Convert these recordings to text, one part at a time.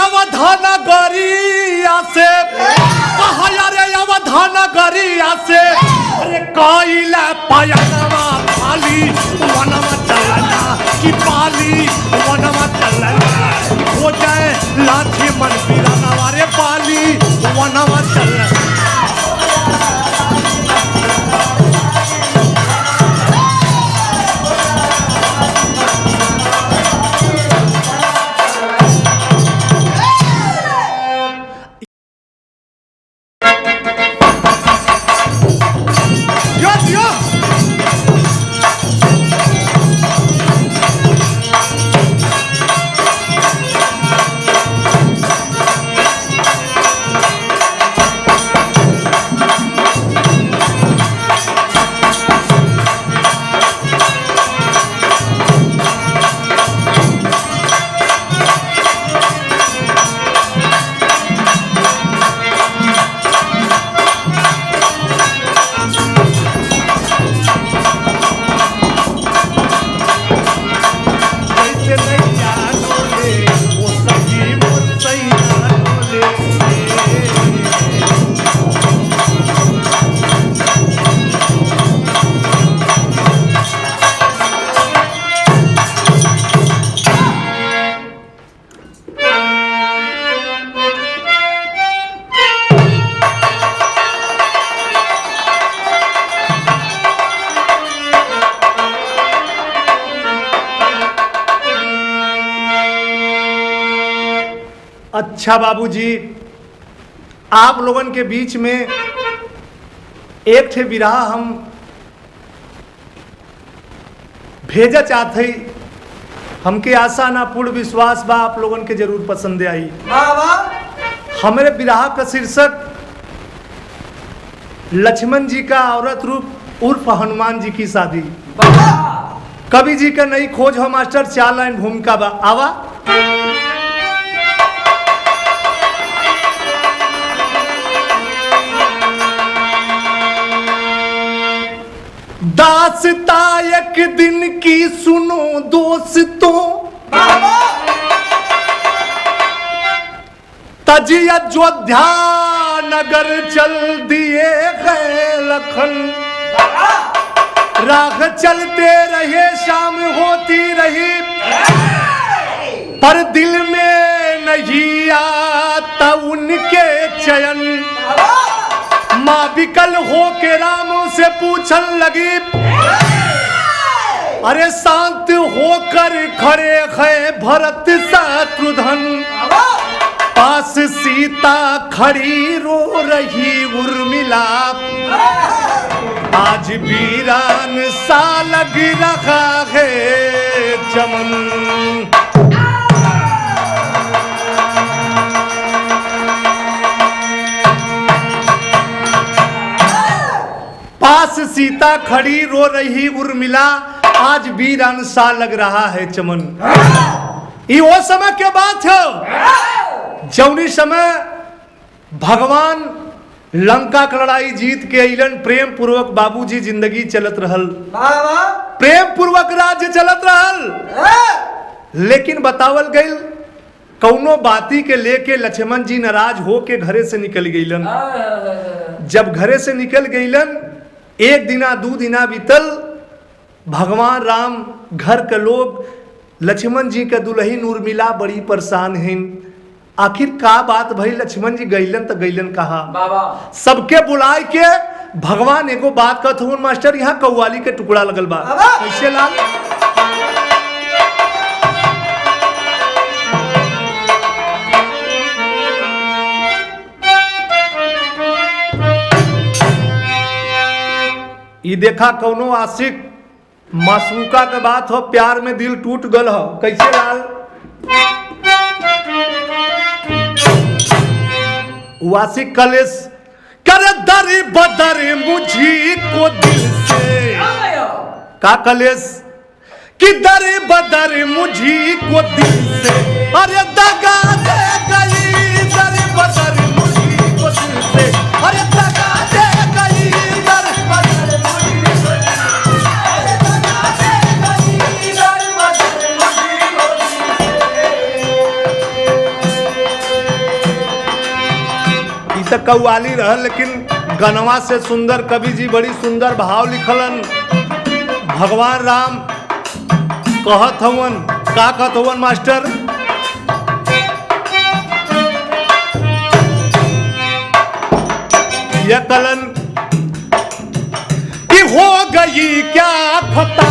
अवधान गरिया से अरे अवधान गरिया से अरे काइला पायनवा पाली वनवा चलना कि पाली वनवा चलना हो जाए लाठी मन पीराना वारे पाली वनवा चलना। अच्छा बाबूजी, आप लोगन के बीच में एक ठे बिरहा हम भेजा चाहते ही। हमके आशा ना पूर्ण विश्वास बा आप लोगन के जरूर पसंद आई। हमारे बिरहा का शीर्षक लक्ष्मण जी का औरत रूप उर्फ हनुमान जी की शादी। कवि जी का नई खोज हो मास्टर 4 लाइन भूमिका बा। आवा दास्ता एक दिन की सुनो दोस्तों, तजी अयोध्या नगर चल दिए गए लखन। राह चलते रहे शाम होती रही, पर दिल में नहीं आता उनके चयन। माँ विकल हो के राम से पूछन लगी, अरे शांत होकर खड़े है भरत शत्रुघ्न। पास सीता खड़ी रो रही उर्मिला, आज वीरान सा लग रहा है चमन। पास सीता खड़ी रो रही उर्मिला, आज वीरान सा लग रहा है चमन। ये वो समय के बात है जौनी समय भगवान लंका का लड़ाई जीत के अइलन। प्रेम पूर्वक बाबूजी जिंदगी चलत रहल, प्रेम पूर्वक राज्य चलत रहल। लेकिन बतावल गई कौनो बाती के लेके लक्ष्मण जी नाराज हो के घरे से निकल गईलन। जब घरे से निकल गईलन, 1 दिना 2 दिना बीतल, भगवान राम घर के लोग लक्ष्मण जी के दुल्हन उर्मिला बड़ी परेशान हैं। आखिर का बात भाई, लक्ष्मण जी गईलन तो गईलन कहा। सबके बुलाए के भगवान एगो बात कहत हुन, मास्टर यहाँ कव्वाली के टुकड़ा लगल बा। कैसे लाल? ये देखा कौनो आशिक मासूका के बात हो, प्यार में दिल टूट गल हो। कैसे लाल? वासिक कलेश कर दरी बदरी मुझी को दिल से। का कलेश कि दरी बदरी मुझी को दिल से, अरे दगा दे गई दरी बदरी मुझी को दिल से, अरे दगा दे गई दरी बदरी मुझी को दिल से, अरे दगा दे गई दरी बदरी मुझी को दिल से। तक कव्वाली रह, लेकिन गनवा से सुंदर कवि जी बड़ी सुंदर भाव लिखलन। भगवान राम कहत हवन, का कहत हवन मास्टर? ये कलन कि हो गई क्या खता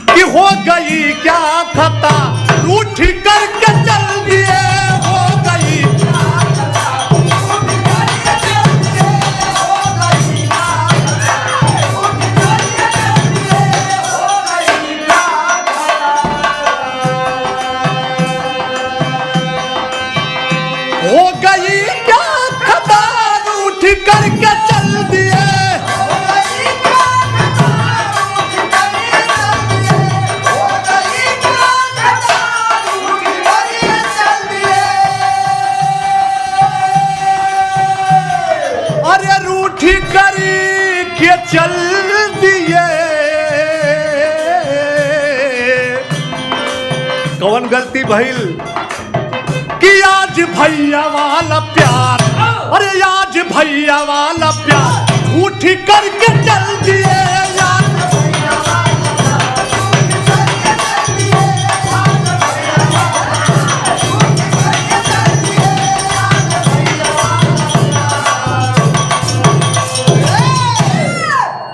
कि हो गई क्या खता, रूठ करके चल दिए, हो गई हो गई क्या खता, रूठ करके चल दिए। करी के चल दिए, कौन गलती भइल कि आज भैया वाला प्यार, अरे आज भैया वाला प्यार उठ करके चल दिए।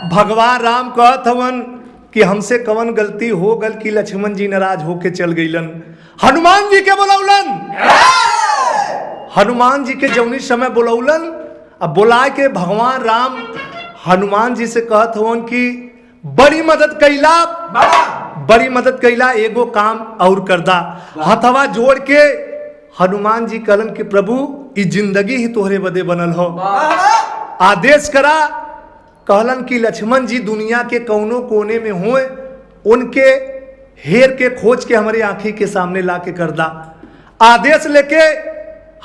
भगवान राम कहत हवन कि हमसे कवन गलती हो गल कि लक्ष्मण जी नाराज होके चल गईलन। हनुमान जी के बुलौलन, हनुमान जी के जौनी समय बुलौलन, अब बुला के भगवान राम हनुमान जी से कहत हवन कि बड़ी मदद कैला, बड़ी मदद कैला, एगो काम और कर दा। हथवा जोड़ के हनुमान जी कहलन कि प्रभु ई जिंदगी ही तोहरे बदे बनल हो, आदेश करा। कहलन कि लक्ष्मण जी दुनिया के कौनो कोने में होए, उनके हेर के खोज के हमारे आंखी के सामने ला के कर दा। आदेश लेके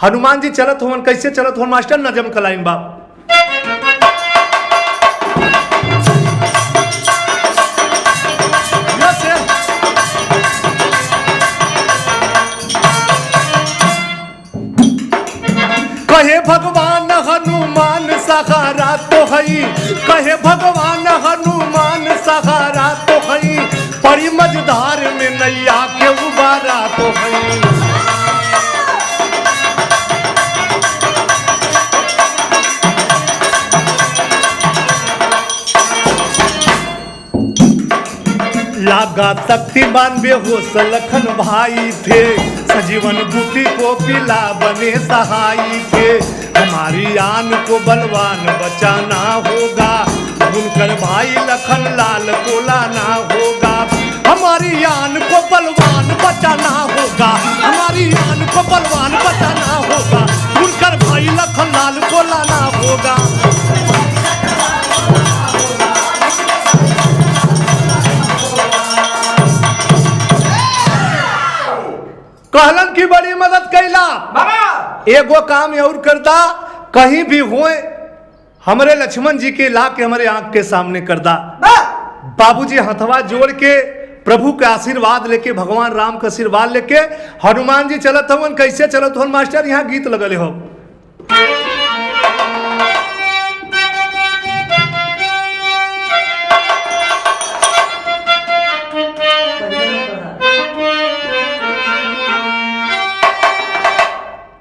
हनुमान जी चलत होवन, कैसे चलत होवन मास्टर? नजम कलाइन बाप कहे भगवान हनुमान सहारा तो हई, कहे भगवान हनुमान सहारा तो हई, परी मझधार में नैया के उबारा तो हई। लागा शक्तिमान बेहोश लखन भाई थे, सजीवन बूटी को पिला बने सहाई थे। हमारी आन को बलवान बचाना होगा, बुनकर भाई लखन लाल को लाना होगा। हमारी आन को बलवान बचाना होगा, हमारी आन को बलवान बचाना होगा, बुनकर भाई लखन लाल को लाना होगा। कहलन की बड़ी मदद कैला, एगो काम और करदा, कहीं भी होए हमरे लक्ष्मण जी के ला के हमारे आंख के सामने करदा। बाबूजी हथवा जोड़ के प्रभु के आशीर्वाद लेके, भगवान राम का आशीर्वाद लेके हनुमान जी चलत हवन। कैसे चलत हवन मास्टर? यहाँ गीत लगले हो।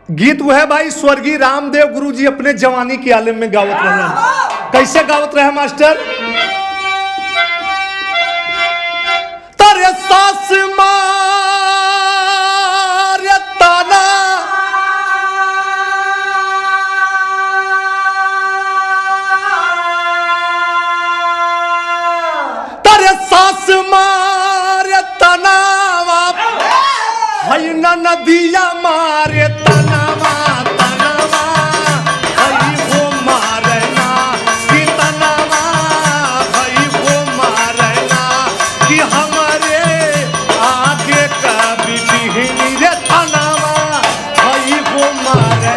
गीत वो है भाई स्वर्गीय रामदेव गुरु जी अपने जवानी के आलम में गावत रहे। कैसे गावत रहे मास्टर? तारे सास मार ताना, तारे सास मार ताना, हई ना नदिया मारे तनावा, तनावा हई हो मारना कि तनावा, हई हो मारना कि हमारे आगे कभी बिहनी रे तनावा, हई हो मारना।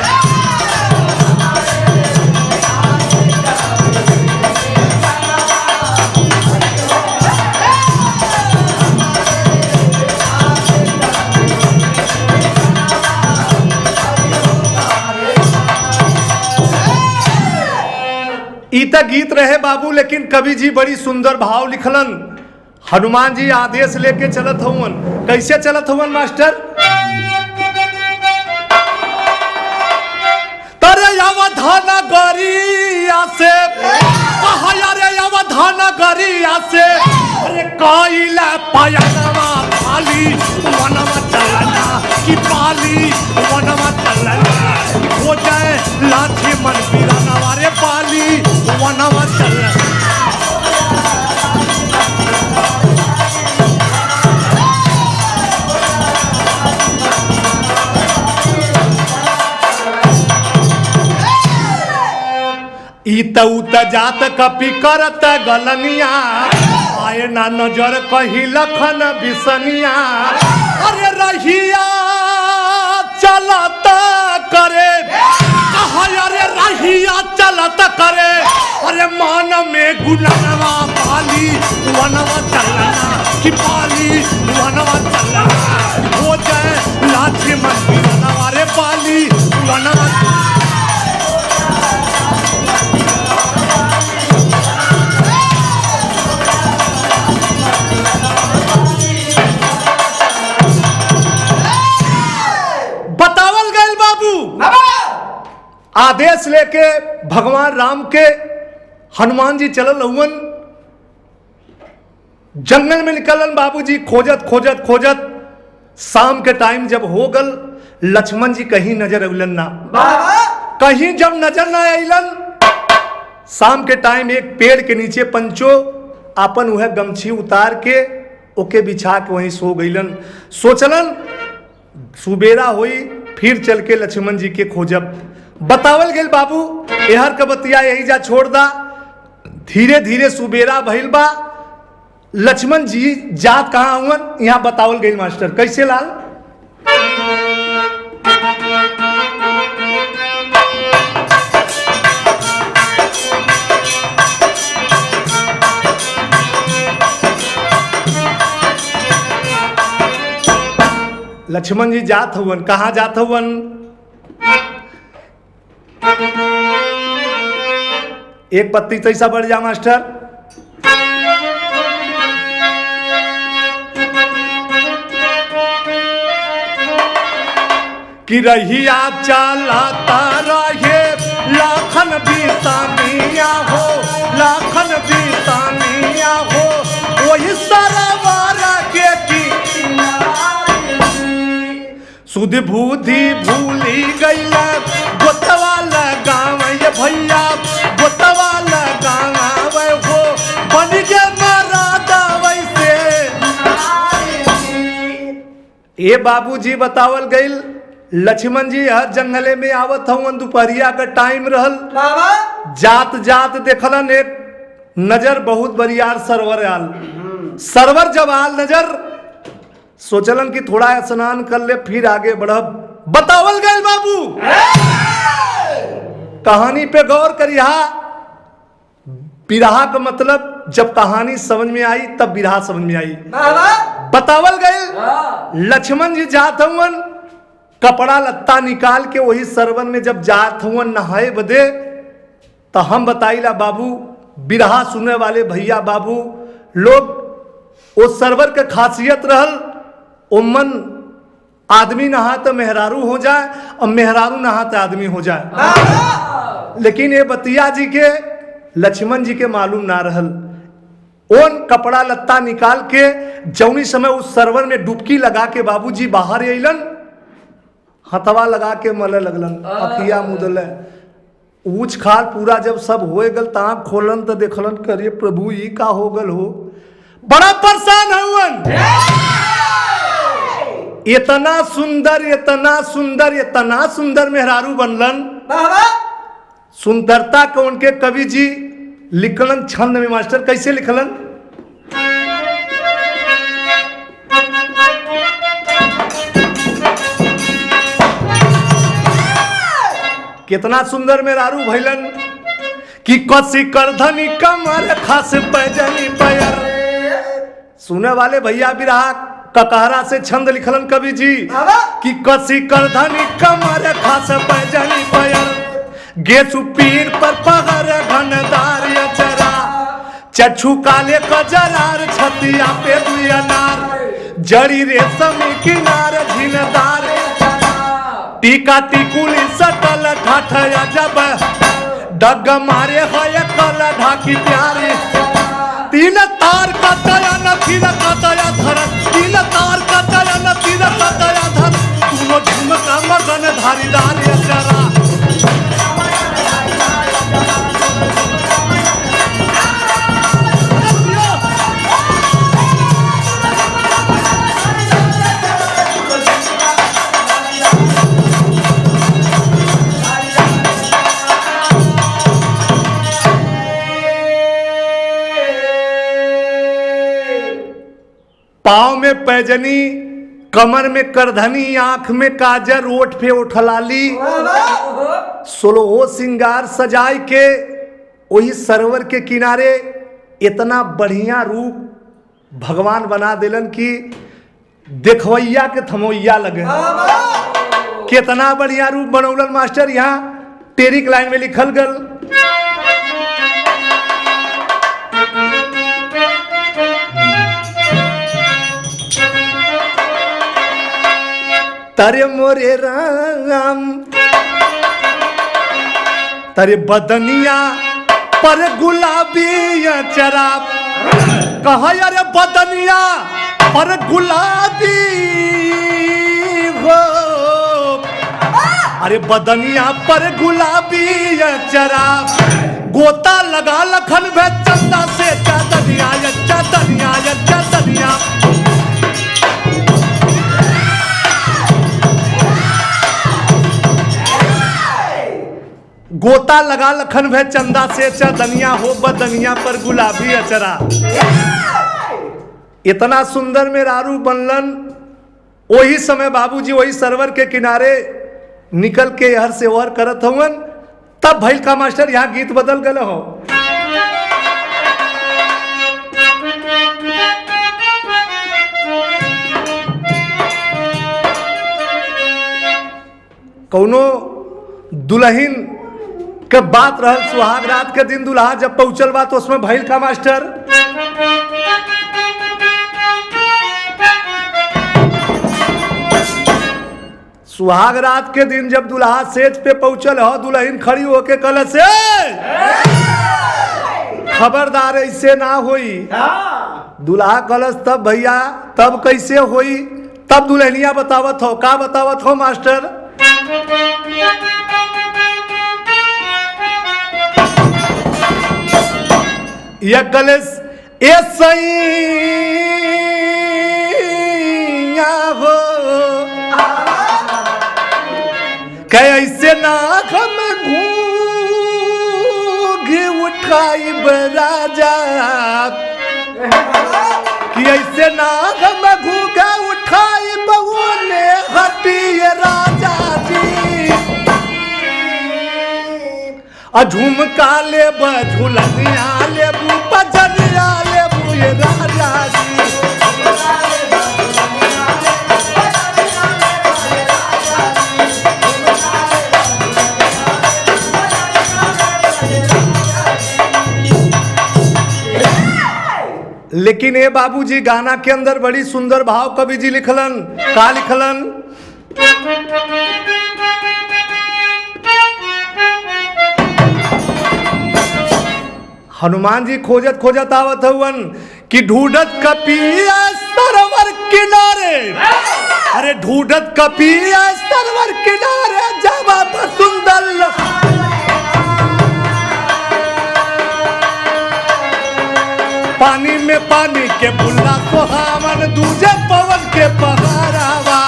ईता गीत रहे बाबू, लेकिन कवि जी बड़ी सुंदर भाव लिखलन। हनुमान जी आदेश लेके चलत हवन। कैसे चलत हवन मास्टर? तरे अवधान गरिया से, अरे अवधान गरिया से, अरे काइला पायनवा पाली वनवा चलना कि पाली वनवा चलना हो जाए लाठी मन पीराना रे पाली वनवा चलना। इत उत जात कपि करत गलनिया, आए ना नजर कही लखन बिसनिया। अरे रहिया चलत करे, अरे रहिया चलत करे, अरे मान में गुनवा पाली वनवा चलना कि पाली वनवा चलना हो जाए लाठी मन पीराना रे पाली वनवा। आदेश लेके भगवान राम के हनुमान जी चलल हुवन। जंगल में निकलन बाबूजी खोजत खोजत खोजत। शाम के टाइम जब हो गल, लक्ष्मण जी कहीं नजर अलन ना। कहीं जब नजर ना अलन, शाम के टाइम एक पेड़ के नीचे पंचो आपन वह गमछी उतार के ओके बिछा के वहीं सो गईलन। सोचलन सुबेरा हुई फिर चल के लक्ष्मण जी के खोजब। बतावल गेल बाबू एहर के बतिया यही जा छोड़ दा। धीरे धीरे सुबेरा भइल बा। लक्ष्मण जी जात कहाँ हुवन यहाँ बतावल गेल मास्टर। कैसे लाल? लक्ष्मण जी जात हुवन। कहाँ जात हुवन? एक पत्ती तैसा बढ़ जा मास्टर। कि रहिया चलाता रहे लाखन बीतानिया हो, लाखन बीतानिया हो, वही सरोवर के सुध बुद्धि भूली गईला। गोतवा लगावे भैया, गोतवा लगावे हो, बन के मरादा वैसे। ये बाबूजी बतावल गईल। लक्ष्मण जी हर जंगले में आवत हवन। दोपहरिया का टाइम रहल। जात जात देखलन एक नजर बहुत बरियार सरवर आल। सरवर जब आल नजर, सोचलन कि थोड़ा स्नान कर ले फिर आगे बढ़ब। बतावल गए बाबू कहानी पे गौर करिहा। बिरहा का मतलब जब कहानी समझ में आई तब बिरहा समझ में आई। बतावल गए लक्ष्मण जी जात हवन, कपड़ा लत्ता निकाल के वही सरवन में जब जात हवन नहाए बदे। तो हम बताइला बाबू, बिरहा सुनने वाले भैया बाबू लोग, वो सरवर के खासियत रहल उम्मन आदमी नहा तो मेहरारू हो जाए और मेहरारू नहा तो आदमी हो जाए। लेकिन ये बतिया जी के लक्ष्मण जी के मालूम ना रहल। ओन कपड़ा लत्ता निकाल के जौनी समय उस सरवर में डुबकी लगा के बाबूजी बाहर अलन। हथवा लगा के मले लगलन, अखिया मुदल। ऊंच खाल पूरा जब सब हो गल तो आँख खोलन तो देखलन करे प्रभु ई का हो गल हो। बड़ा परेशान हुवन। इतना सुंदर इतना सुंदर इतना सुंदर मेहरारू बनलन। सुंदरता को उनके कवि जी लिखलन छंद में मास्टर। कैसे लिखलन? कितना सुंदर मेहरारू भैलन कि कसी करधनी कमर खास पैजनी पैर। सुने वाले भैया बिरहा ककहरा से छंद लिखलन कवि जी कि कसी करधनी कमर खास पैजनी पैर। गेसु पीर पर पगर घनदार चक्षु काले कजरार छतिया पे दुई अनार जड़ी रेशम किनार झिनदार टीका टिकुली सटल ठाठया जब डग मारे है कल ढाकी प्यारे तीन तार का दया न तीन का दया धर तीन तार का दया न तीन का दया धर दोनों झुमका मगन धारीदार जरा पाँव में पैजनी कमर में करधनी आंख में काजर ओठ पे उठलाली 16 सिंगार सजाए के वही सरोवर के किनारे इतना बढ़िया रूप भगवान बना दिलन कि देखवैया के थमोइया लगे कितना बढ़िया रूप बनौलन मास्टर। यहाँ टेरिक लाइन में लिखल गल तारे मोरे राम तारे बदनिया पर गुलाबी चराब कहा यारे बदनिया पर गुलाबी हो अरे बदनिया पर गुलाबी चराब गोता लगा लखन भे चंदा से चादनिया चादनिया चादनिया गोता लगा लखन भे चंदा से चदनिया हो बदनिया पर गुलाबी अचरा इतना सुंदर मेरा रूप बनलन। वही समय बाबूजी वही सरोवर के किनारे निकल के हर से ओहर करत हवन तब भइल का मास्टर यहाँ गीत बदल गए हो। कौनो दुल्हन के बात रहल सुहाग रात के दिन दुल्हा जब पहुंचल बा तो उसमें भइल का मास्टर सुहाग रात के दिन जब दुल्हा सेज पे पहुंचल हो दुल्हन खड़ी होके कल से खबरदार ऐसे ना होई दुल्हा कलश तब भैया तब कैसे होई तब दुल्हनिया बतावत हो का बतावत हो मास्टर यह कलश ऐसा हो कैसे नाक में घूंघ उठाई राजा कि ऐसे नाक में घूंघ उठाई बहू ने हटी राजा जी झुमका ले झुलनिया ले पजनिया ले राजा जी लेकिन ये बाबूजी गाना के अंदर बड़ी सुंदर भाव कवि जी लिखलन का लिखलन हनुमान जी खोजत खोजत आवत हवन कि ढूंढत कपिया सरोवर किनारे अरे ढूंढत कपिया सरोवर किनारे जब सुंदर पानी में पानी के बुल्ला सुहावन दूजे पवन के पहारावा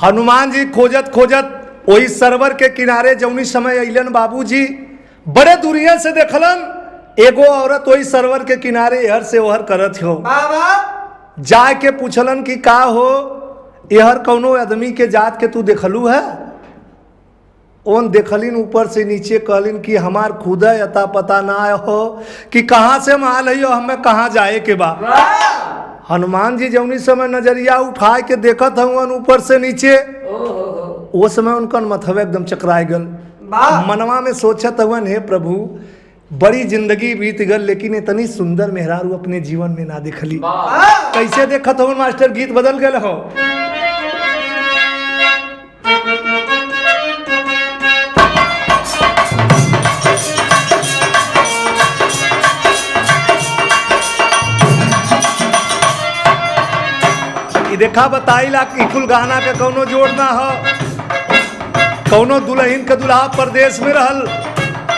हनुमान जी खोजत खोजत वही सरोवर के किनारे जौनी समय अइलन बाबूजी बड़े दूरिया से देखलन एगो औरत वही सरोवर के किनारे हर से ओहर करत हो जाए के पूछलन कि का हो यहर कौनो आदमी के जात के तू देखलू है ओन देखलिन ऊपर से नीचे कहलिन कि हमार खुदा यता पता ना हो कि कहाँ से माल है हमें कहाँ जाए के बा हनुमान जी जौनी समय नजरिया उठा के देखत हवन ऊपर से नीचे, वो समय उनका मथवा एकदम चकराए गल। मनवा में सोचत हवन, हे प्रभु बड़ी जिंदगी बीत गल लेकिन इतनी सुंदर मेहरारू अपने जीवन में ना देखली। कैसे देखत हवन मास्टर, गीत बदल गए हो। देखा बताइला कि कुल गाना के कौनो जोड़ ना हो। कौनो दुल्हन के दुल्हा परदेश में रहल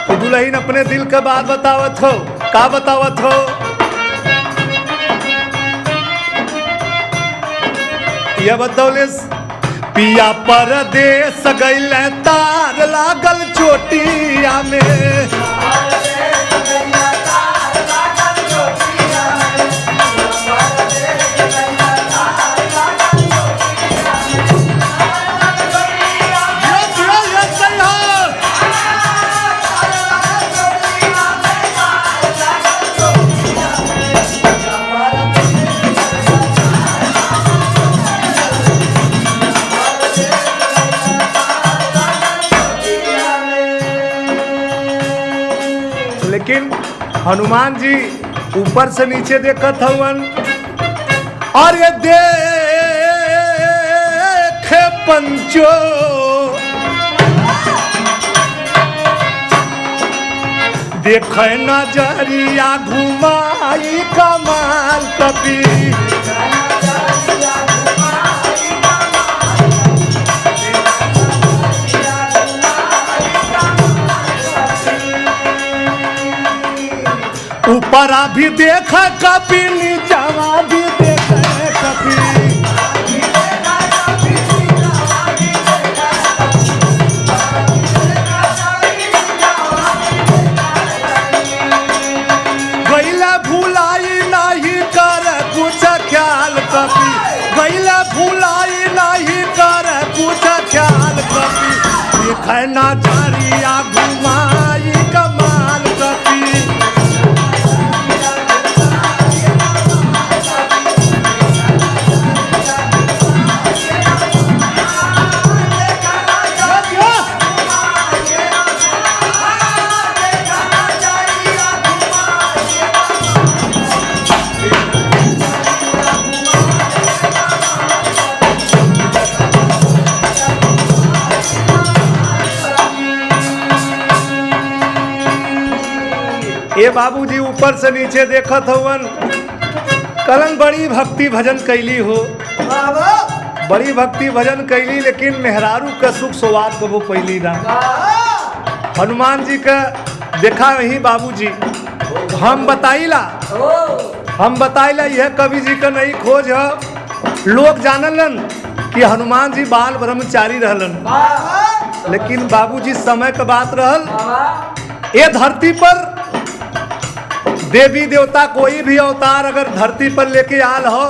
तो दुल्हन अपने दिल के बात बतावत हो। का बतावत हो? ये बतौलिस, पिया परदेश गइल तार लागल चोटिया में। लेकिन हनुमान जी ऊपर से नीचे देखत हवन और ये देखे पंचो देखे नजरिया घुमाई कमाल कभी। ऊपरा भी देखा कभी, नीचवा भी देखा कभी। गैला भुलाई नहीं कर कुछ ख्याल कभी, गैला भुलाई नहीं कर कुछ ख्याल कभी। देखे नजरिया घुमाई कमाल कभी। ये बाबूजी ऊपर से नीचे देखत हवन, कलन बड़ी भक्ति भजन कैली हो, बड़ी भक्ति भजन कैली लेकिन मेहरारू का सुख स्वाद कबो पैली ना। हनुमान जी का देखा वही बाबूजी हम बताइला यह कवि जी का नहीं खोज है। लोग जानलन कि हनुमान जी बाल ब्रह्मचारी रहलन, लेकिन बाबूजी समय का बात रहल। ये धरती पर देवी देवता कोई भी अवतार अगर धरती पर लेके आल हो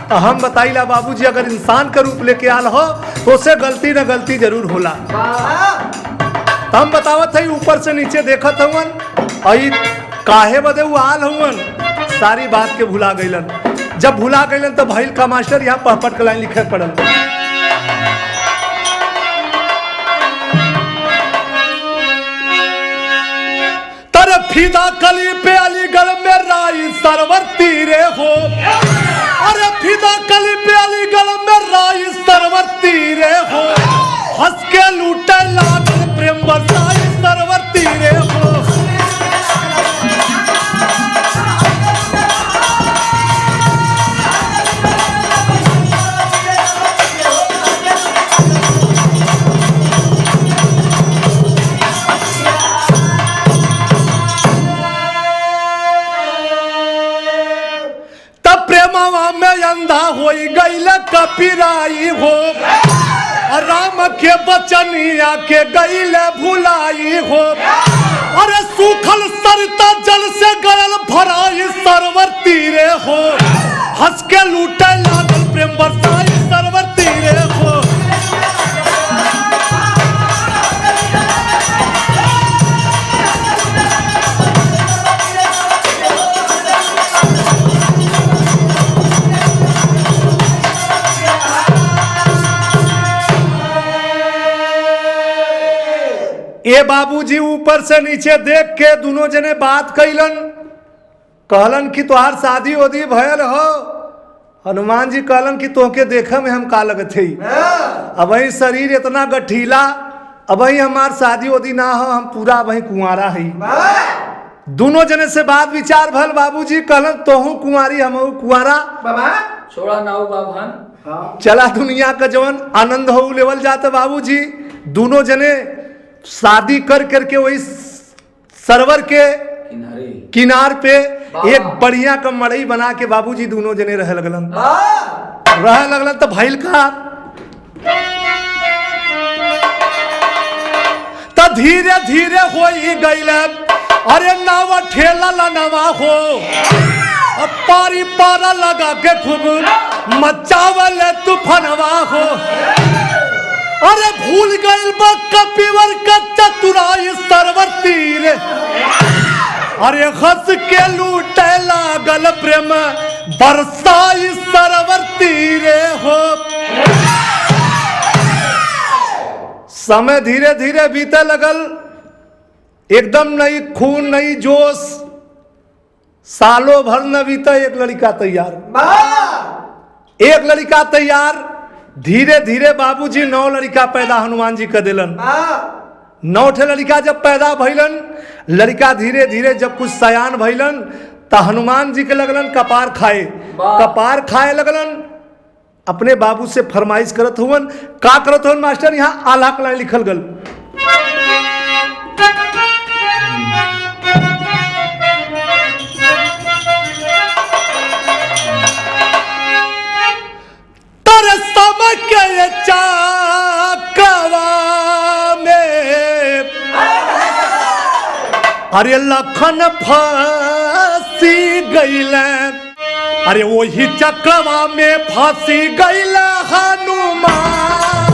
तो हम बताइला बाबूजी अगर इंसान का रूप लेके आल हो तो उसे गलती न गलती जरूर होला। तो हम बतावत है ऊपर से नीचे देखत हवन और काहे बदे वो आल हवन, सारी बात के भुला गईलन। जब भुला गईलन तो भइल का मास्टर यहाँ पहपट के लाइन लिखे पड़ल। फिदा कली पे अलीगढ़ में राई सरवर तीरे हो। अरे फिदा कली पे अलीगढ़ में राई सरवर तीरे हो। हंस के लूटे लागल प्रेम बरसाई सरवर तीरे हो। अंधा हो गईल कपिराई हो। राम के बचनिया के गईल भुलाई हो। अरे सूखल सरता जल से गयल भराई सरवर तीरे हो। हंस के लूटे लागल प्रेम बरसाई सरवर तीरे हो। ए बाबूजी ऊपर से नीचे देख के दोनों जने बात कैलन, कहलन कि तुहार शादी उदी भयल हो। हनुमान जी कहलन कि तोहके देखे में हम का लगत है, अब वही शरीर इतना गठीला, अब वही हमार शादी उदी ना हो, हम पूरा वही कुंवारा है। दोनों जने से बात विचार भल, बाबूजी कहलन तोहू कुंवारी हमहू कुंवारा, छोड़ा ना हो बाबन। चला दुनिया का जवन आनंद हो लेवल जाता। बाबूजी दोनों जने शादी कर करके वही सरोवर के किनार पे एक बढ़िया का मड़ई बना के बाबूजी दोनों जने रह लगलन। तो भइल का तो धीरे धीरे हो ही गईल, अरे नावा ठेला नवा हो, पारी पारा लगा के खूब मचावल तूफानवा हो। अरे भूल गईल कपिवर का चतुराई सरवर तीर, अरे हंस के लूटे लागल प्रेम बरसाई सरवर तीरे हो। समय धीरे धीरे बीते लगल, एकदम नई खून नई जोश, सालों भर न बीता एक लड़का तैयार, एक लड़का तैयार। धीरे धीरे बाबूजी 9 लड़का पैदा हनुमान जी कर दिलन। 9 ठे लड़का जब पैदा भइलन, लड़का धीरे धीरे जब कुछ सयान भइलन तो हनुमान जी के लगलन कपार खाए, कपार खाए लगलन। अपने बाबू से फरमाइश करत हुवन, का करत हुवन मास्टर, यहाँ आल्हा कला लिखल गल, के चाकवा में अरे लखन फांसी गईल, अरे वही चकवा में फांसी गईल हनुमान।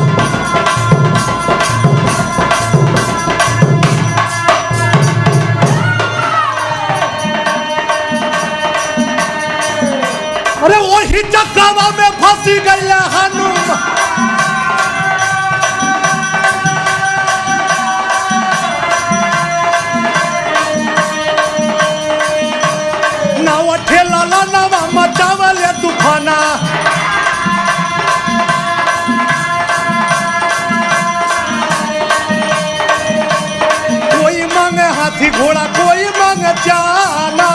अरे वही चकवा में फांसी गईल हनुमान। नावा ठेला नवा मचावल तूफाना, कोई मांगे हाथी घोड़ा, कोई मांगे जाना।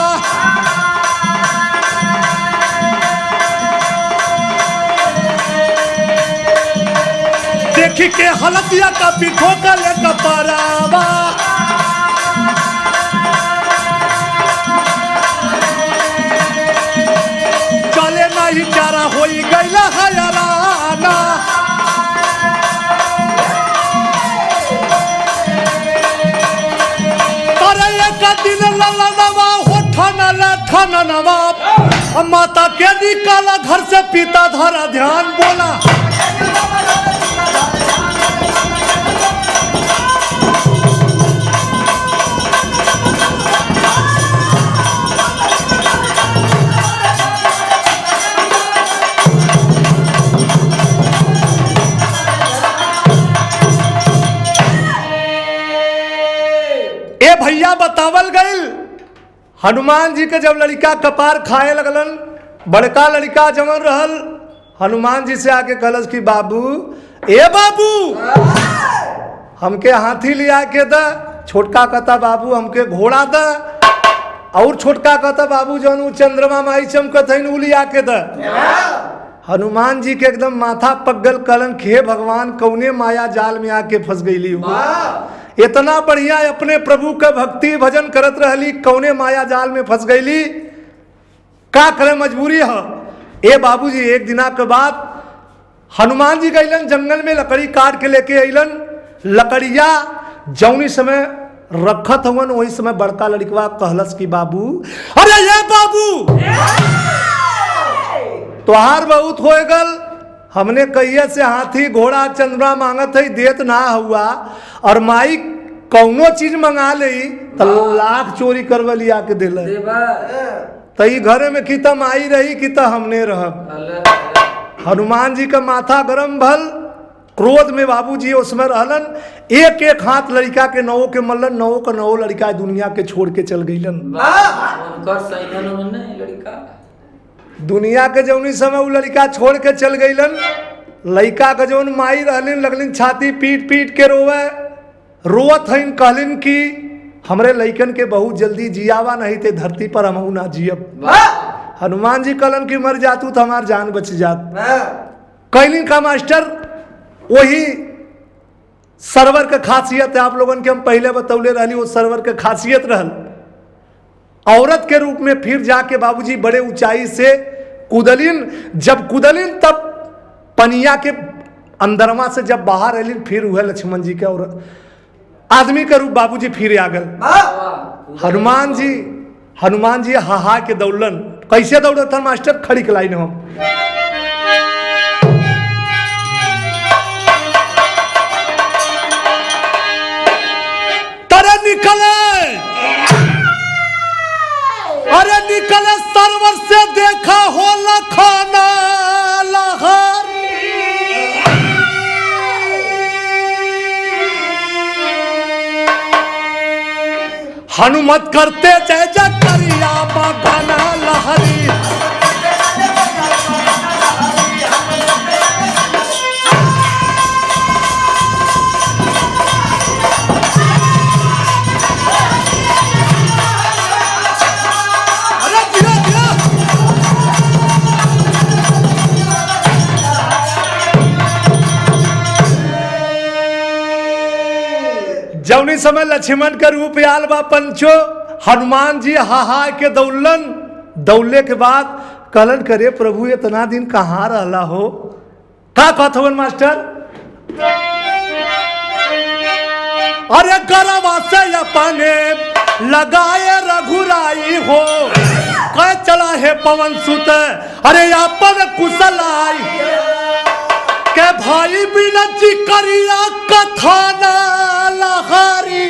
देखी के हलतिया का पीठो का ले कपरावा, चले नहीं चारा होई गईला हयराना। अरे एक दिन ललनवा हो ठननवा, माता के निकाला घर से, पिता धरा ध्यान बोला, ए भैया बतावल गईल। हनुमान जी के जब लड़का कपार खाए लगलन, बड़का लड़का जमन रहल, हनुमान जी से आके कहलस कि बाबू, ए बाबू हमके हाथी लिया के द, छोटका कहता बाबू हमके घोड़ा द, और छोटका कहता बाबू जौन चंद्रमा माई चमकत है उ लिया के द। हनुमान जी के एकदम माथा पगल, कहलन खे भगवान कौने माया जाल में आके फंस गईली हो, इतना बढ़िया अपने प्रभु का भक्ति भजन करत रहली, कौने माया जाल में फंस गईली, का करे मजबूरी है। ए बाबूजी एक दिना के बाद हनुमान जी गईलन जंगल में, लकड़ी काट के लेके अइलन। लकड़िया जौनी समय रखत हवन वही समय बड़का लड़कवा कहलस कि बाबू, अरे ये बाबू तोहार बहुत हो गल, हमने कहिए से हाथी घोड़ा चंद्रमा मांगत है, देत ना हुआ, और माई कौनो चीज मंगा ले तो लाख चोरी करवा लिया के दिल, तई घरे में की तम आई रही कि हमने रह। हनुमान जी का माथा गरम भल, क्रोध में बाबूजी उसमें रहलन, एक एक हाथ लड़का के नौ के मल्लन, नौ का नौ लड़का दुनिया के छोड़ के चल गईलन। उनकर सैनन में नहीं लड़का दुनिया के जौनी समय वो लड़का छोड़ के चल गईलन। लड़का का जौन माई रहलिन लगलिन छाती पीट पीट के रोवे, रोवत हइन कहलिन कि हमरे लइकन के बहुत जल्दी जियावा, नहीं ते धरती पर हमहू ना जियब। हनुमान जी कहलन कि मर जातू तो हमार जान बच जात। कहलिन का मास्टर, वही सर्वर का खासियत है, आप लोगन के हम पहले बतौले रहली, वो सर्वर का खासियत रहल औरत के रूप में। फिर जाके बाबूजी बड़े ऊंचाई से कूदलिन, जब कूदलिन तब पनिया के अंदरवा से जब बाहर अलिन, फिर वह लक्ष्मण जी के और आदमी का रूप बाबूजी फिर आ गल। हनुमान जी हाहा के दौड़लन। कैसे दौड़त था मास्टर? खड़ी के लाइन हम तरह निकले, अरे निकले सर्वर से देखा हो लखाना लहर, हनुमत करते जय जय करिया बगाना लहरी। जौनी समय लक्ष्मण का रूप आल बा पंचो, हनुमान जी हाहा के दौड़लन। दौड़ले के बाद कहलन करे प्रभु इतना दिन कहाँ रहला हो? का कहत हवन मास्टर? अरे गरवा से अपने लगाए रघुराई हो, कह चला है पवन सुत, अरे अपन कुशल आई के भाई बिनती करिया कथा ना लहारी।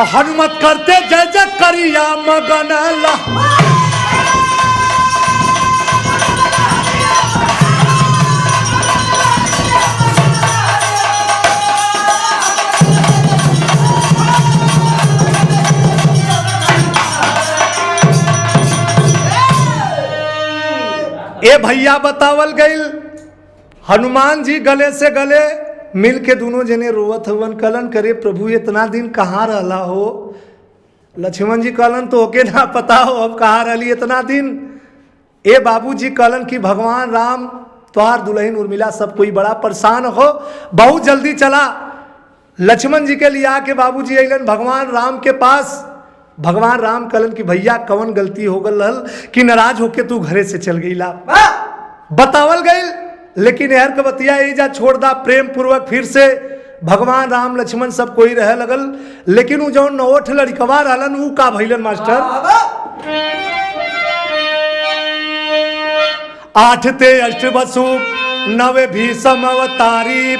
हनुमत करते जय जय करिया मगन ए भैया बतावल गईल। हनुमान जी गले से गले मिल के दोनों जने रोवत हवन। कलन करे प्रभु इतना दिन कहाँ रहला हो? लक्ष्मण जी कहलन तो ओके ना पता हो अब कहाँ रहली इतना दिन। ए बाबूजी कहलन कि भगवान राम तोहार दुल्हन उर्मिला सब कोई बड़ा परेशान हो, बहुत जल्दी चला। लक्ष्मण जी के लिए आके बाबूजी अलन भगवान राम के पास। भगवान राम कहलन कि भैया कवन गलती हो गल कि नाराज होके तू घरे से चल गईला? बतावल गईल, लेकिन यार के बतिया जा छोड़ दा प्रेम पूर्वक। फिर से भगवान राम लक्ष्मण सब कोई रह लगल, लेकिन वो जो नौठ लड़कवा रहलन ऊ का भइलन मास्टर? 8 ते अष्टवसु 9 भीषम अवतारी,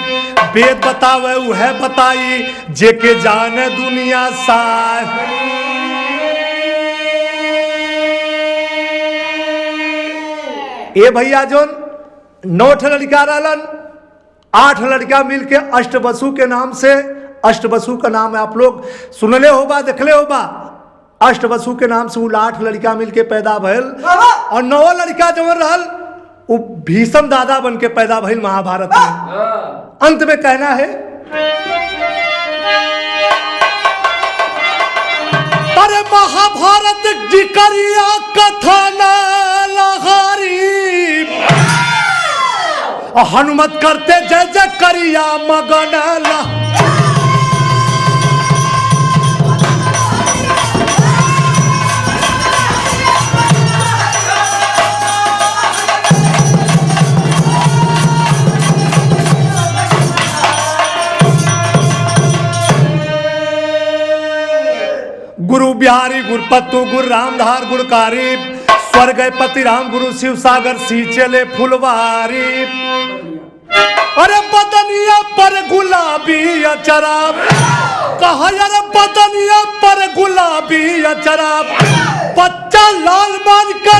वेद बतावे उहे बताई जेके जाने दुनिया सार। ए भैया जोन 9 लड़का रहलन, 8 लड़का मिलके अष्टवसु के नाम से, अष्टवसु का नाम है आप लोग सुनले होगा देखले होगा। अष्टवसु के नाम से 8 लड़का मिलके पैदा भइल, और 9 लड़का जो रहल वो भीषम दादा बन के पैदा भइल महाभारत में। अंत में कहना है अरे महाभारत जी करिया कथा ना लहारी, हनुमत करते जय जय करिया मगन ला। गुरु बिहारी गुरुपत्तु गुरु रामधार गुरुकारी, स्वर्ग पति राम गुरु शिव सागर सींचले फुलवारी। अरे बदनिया पर गुलाबी अचराब, कहा यार बदनिया पर गुलाबी अचराब, बच्चा लाल मान का